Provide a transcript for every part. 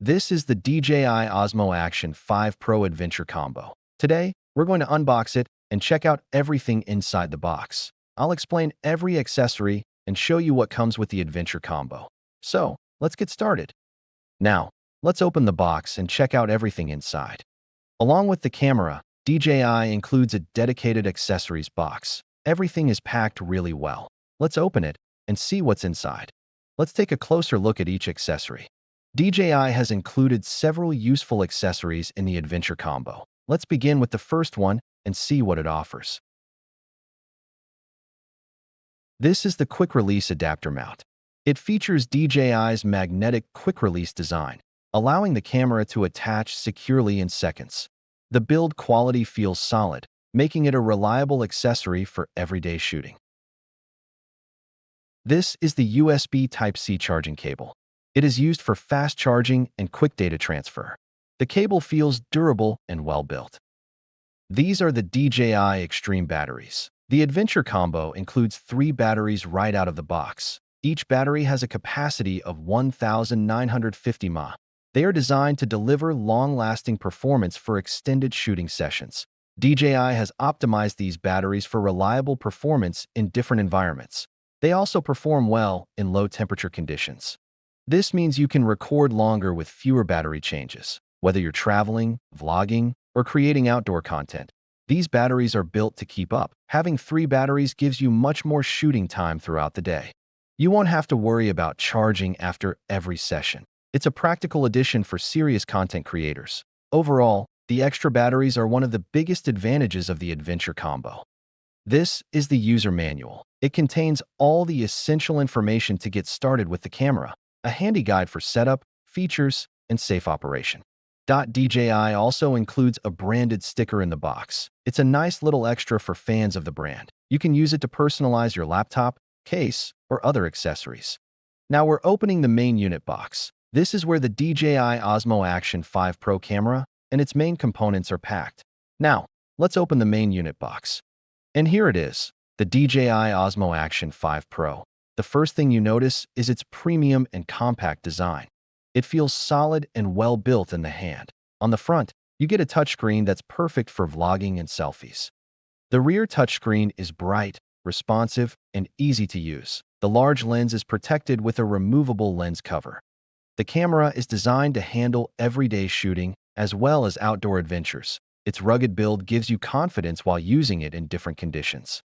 This is the DJI Osmo Action 5 Pro Adventure Combo. Today, we're going to unbox it and check out everything inside the box. I'll explain every accessory and show you what comes with the Adventure Combo. So, let's get started. Now, let's open the box and check out everything inside. Along with the camera, DJI includes a dedicated accessories box. Everything is packed really well. Let's open it and see what's inside. Let's take a closer look at each accessory. DJI has included several useful accessories in the Adventure Combo. Let's begin with the first one and see what it offers. This is the Quick Release Adapter Mount. It features DJI's magnetic quick release design, allowing the camera to attach securely in seconds. The build quality feels solid, making it a reliable accessory for everyday shooting. This is the USB Type-C charging cable. It is used for fast charging and quick data transfer. The cable feels durable and well-built. These are the DJI Extreme batteries. The Adventure Combo includes 3 batteries right out of the box. Each battery has a capacity of 1,950 mAh. They are designed to deliver long-lasting performance for extended shooting sessions. DJI has optimized these batteries for reliable performance in different environments. They also perform well in low-temperature conditions. This means you can record longer with fewer battery changes. Whether you're traveling, vlogging, or creating outdoor content, these batteries are built to keep up. Having 3 batteries gives you much more shooting time throughout the day. You won't have to worry about charging after every session. It's a practical addition for serious content creators. Overall, the extra batteries are one of the biggest advantages of the Adventure Combo. This is the user manual. It contains all the essential information to get started with the camera, a handy guide for setup, features, and safe operation. DJI also includes a branded sticker in the box. It's a nice little extra for fans of the brand. You can use it to personalize your laptop, case, or other accessories. Now we're opening the main unit box. This is where the DJI Osmo Action 5 Pro camera and its main components are packed. Now, let's open the main unit box. And here it is, the DJI Osmo Action 5 Pro. The first thing you notice is its premium and compact design. It feels solid and well built in the hand. On the front, you get a touchscreen that's perfect for vlogging and selfies. The rear touchscreen is bright, responsive, and easy to use. The large lens is protected with a removable lens cover. The camera is designed to handle everyday shooting as well as outdoor adventures. Its rugged build gives you confidence while using it in different conditions.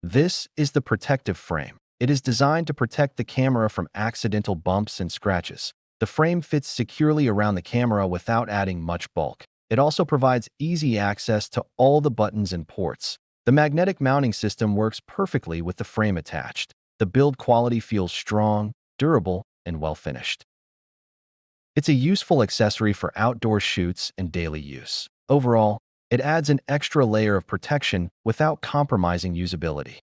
This is the protective frame. It is designed to protect the camera from accidental bumps and scratches. The frame fits securely around the camera without adding much bulk. It also provides easy access to all the buttons and ports. The magnetic mounting system works perfectly with the frame attached. The build quality feels strong, durable, and well-finished. It's a useful accessory for outdoor shoots and daily use. Overall, it adds an extra layer of protection without compromising usability.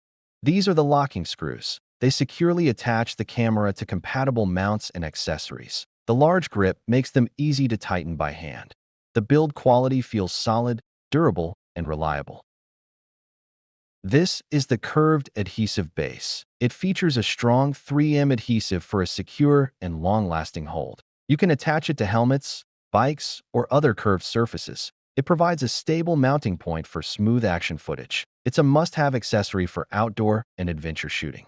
These are the locking screws. They securely attach the camera to compatible mounts and accessories. The large grip makes them easy to tighten by hand. The build quality feels solid, durable, and reliable. This is the curved adhesive base. It features a strong 3M adhesive for a secure and long-lasting hold. You can attach it to helmets, bikes, or other curved surfaces. It provides a stable mounting point for smooth action footage. It's a must-have accessory for outdoor and adventure shooting.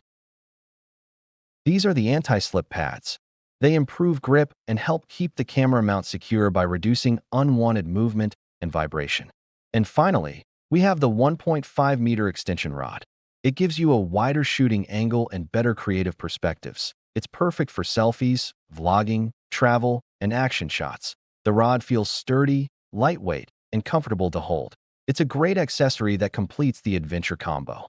These are the anti-slip pads. They improve grip and help keep the camera mount secure by reducing unwanted movement and vibration. And finally, we have the 1.5-meter extension rod. It gives you a wider shooting angle and better creative perspectives. It's perfect for selfies, vlogging, travel, and action shots. The rod feels sturdy, lightweight, and comfortable to hold. It's a great accessory that completes the Adventure Combo.